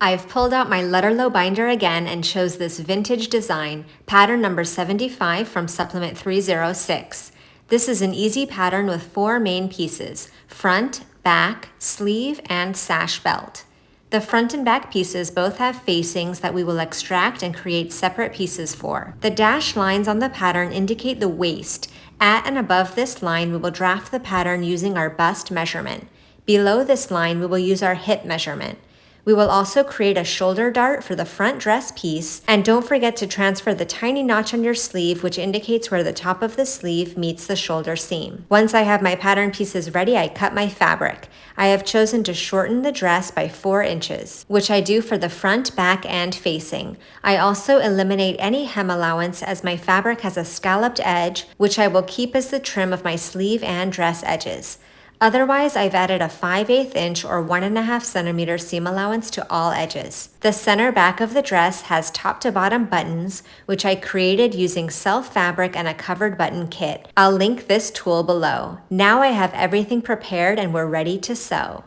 I've pulled out my Lutterloh binder again and chose this vintage design, pattern number 75 from supplement 306. This is an easy pattern with 4 main pieces: front, back, sleeve, and sash belt. The front and back pieces both have facings that we will extract and create separate pieces for. The dashed lines on the pattern indicate the waist. At and above this line, we will draft the pattern using our bust measurement. Below this line, we will use our hip measurement. We will also create a shoulder dart for the front dress piece, and don't forget to transfer the tiny notch on your sleeve, which indicates where the top of the sleeve meets the shoulder seam. Once I have my pattern pieces ready, I cut my fabric. I have chosen to shorten the dress by 4 inches, which I do for the front, back, and facing. I also eliminate any hem allowance as my fabric has a scalloped edge, which I will keep as the trim of my sleeve and dress edges. Otherwise, I've added a 5/8 inch or 1.5 centimeter seam allowance to all edges. The center back of the dress has top to bottom buttons, which I created using self fabric and a covered button kit. I'll link this tool below. Now I have everything prepared and we're ready to sew.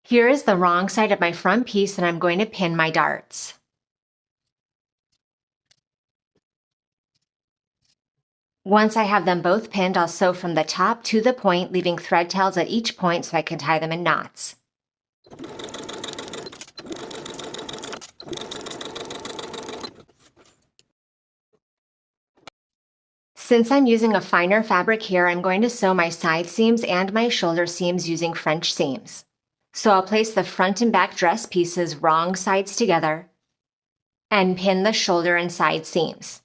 Here is the wrong side of my front piece, and I'm going to pin my darts. Once I have them both pinned, I'll sew from the top to the point, leaving thread tails at each point so I can tie them in knots. Since I'm using a finer fabric here, I'm going to sew my side seams and my shoulder seams using French seams. So I'll place the front and back dress pieces wrong sides together and pin the shoulder and side seams.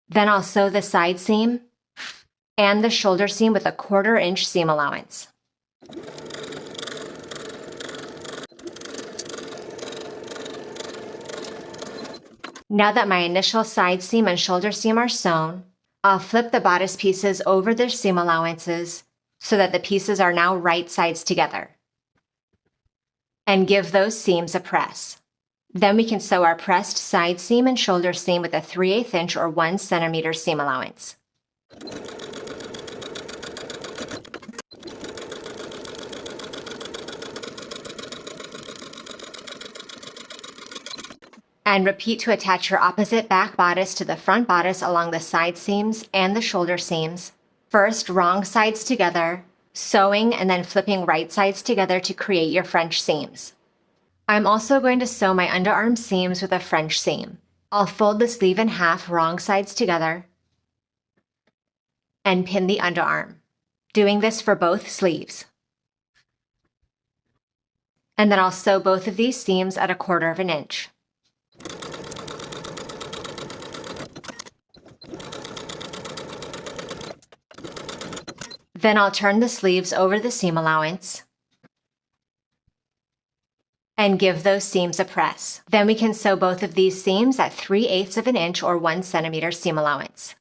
Then I'll sew the side seam and the shoulder seam with a 1/4 inch seam allowance. Now that my initial side seam and shoulder seam are sewn, I'll flip the bodice pieces over their seam allowances so that the pieces are now right sides together, and give those seams a press. Then we can sew our pressed side seam and shoulder seam with a 3/8 inch or 1 centimeter seam allowance. And repeat to attach your opposite back bodice to the front bodice along the side seams and the shoulder seams. First, wrong sides together, sewing and then flipping right sides together to create your French seams. I'm also going to sew my underarm seams with a French seam. I'll fold the sleeve in half, wrong sides together, and pin the underarm, doing this for both sleeves. And then I'll sew both of these seams at a 1/4 inch. Then I'll turn the sleeves over the seam allowance and give those seams a press. Then we can sew both of these seams at 3/8 inch or 1 centimeter seam allowance.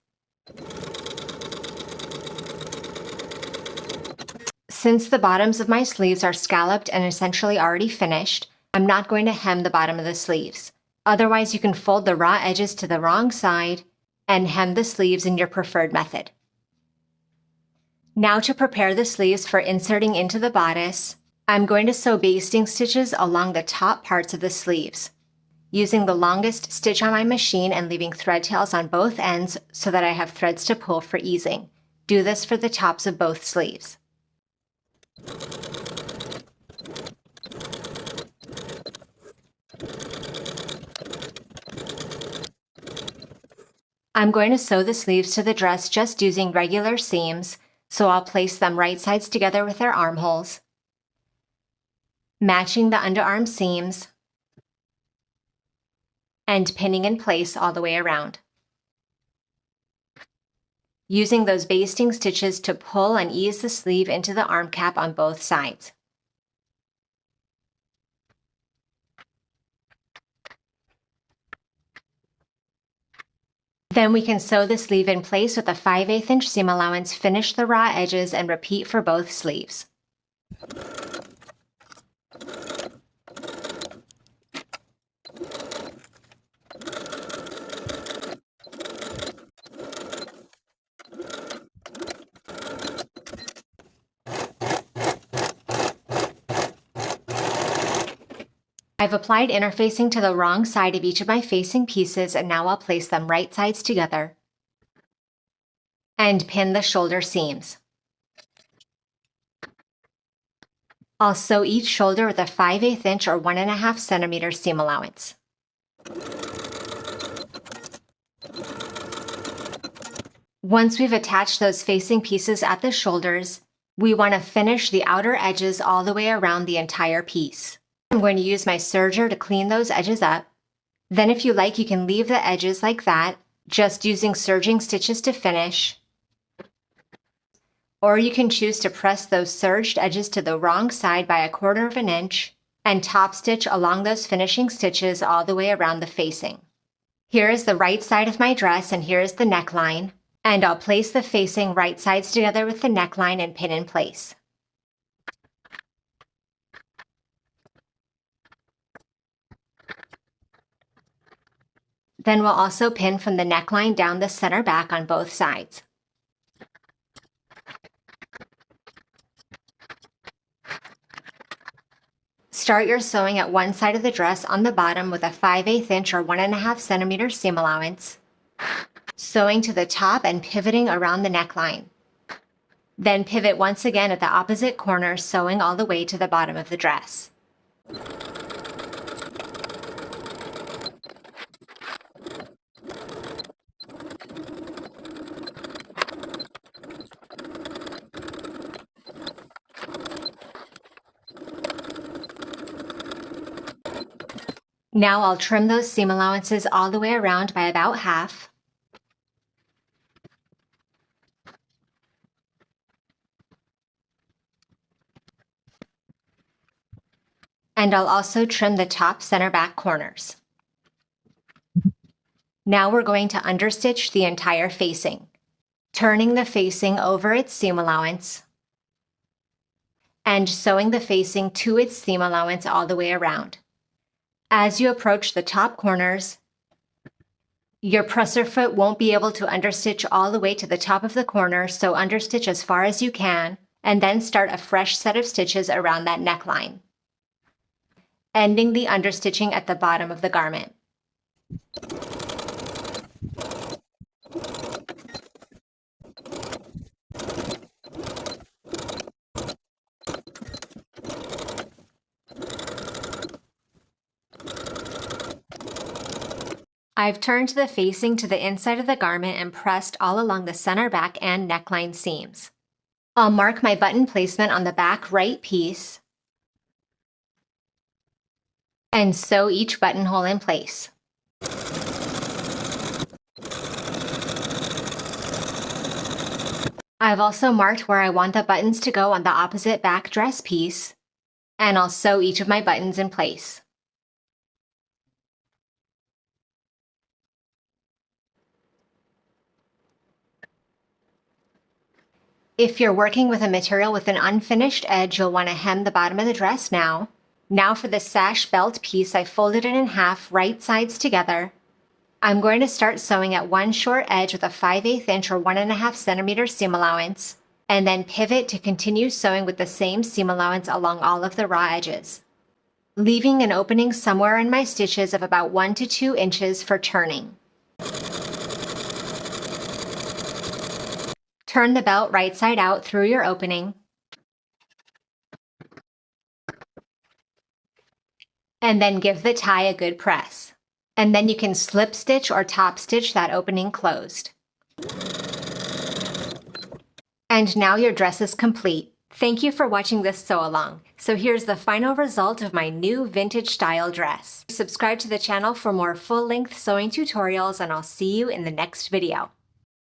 Since the bottoms of my sleeves are scalloped and essentially already finished, I'm not going to hem the bottom of the sleeves. Otherwise, you can fold the raw edges to the wrong side and hem the sleeves in your preferred method. Now to prepare the sleeves for inserting into the bodice, I'm going to sew basting stitches along the top parts of the sleeves, using the longest stitch on my machine and leaving thread tails on both ends so that I have threads to pull for easing. Do this for the tops of both sleeves. I'm going to sew the sleeves to the dress just using regular seams, so I'll place them right sides together with their armholes, matching the underarm seams, and pinning in place all the way around. Using those basting stitches to pull and ease the sleeve into the arm cap on both sides. Then we can sew the sleeve in place with a 5/8 inch seam allowance, finish the raw edges, and repeat for both sleeves. I've applied interfacing to the wrong side of each of my facing pieces, and now I'll place them right sides together and pin the shoulder seams. I'll sew each shoulder with a 5/8 inch or 1.5 centimeter seam allowance. Once we've attached those facing pieces at the shoulders, we want to finish the outer edges all the way around the entire piece. I'm going to use my serger to clean those edges up. Then if you like, you can leave the edges like that, just using serging stitches to finish. Or you can choose to press those serged edges to the wrong side by 1/4 inch and top stitch along those finishing stitches all the way around the facing. Here is the right side of my dress, and here is the neckline, and I'll place the facing right sides together with the neckline and pin in place. Then we'll also pin from the neckline down the center back on both sides. Start your sewing at one side of the dress on the bottom with a 5/8 inch or 1.5 centimeter seam allowance, sewing to the top and pivoting around the neckline. Then pivot once again at the opposite corner, sewing all the way to the bottom of the dress. Now I'll trim those seam allowances all the way around by about half. And I'll also trim the top center back corners. Now we're going to understitch the entire facing, turning the facing over its seam allowance and sewing the facing to its seam allowance all the way around. As you approach the top corners, your presser foot won't be able to understitch all the way to the top of the corner, so understitch as far as you can, and then start a fresh set of stitches around that neckline, ending the understitching at the bottom of the garment. I've turned the facing to the inside of the garment and pressed all along the center back and neckline seams. I'll mark my button placement on the back right piece and sew each buttonhole in place. I've also marked where I want the buttons to go on the opposite back dress piece, and I'll sew each of my buttons in place. If you're working with a material with an unfinished edge, you'll want to hem the bottom of the dress now. Now for the sash belt piece, I folded it in half, right sides together. I'm going to start sewing at one short edge with a 5/8 inch or 1.5 centimeter seam allowance, and then pivot to continue sewing with the same seam allowance along all of the raw edges, leaving an opening somewhere in my stitches of about 1 to 2 inches for turning. Turn the belt right side out through your opening, and then give the tie a good press. And then you can slip stitch or top stitch that opening closed. And now your dress is complete. Thank you for watching this sew along. So here's the final result of my new vintage style dress. Subscribe to the channel for more full-length sewing tutorials, and I'll see you in the next video.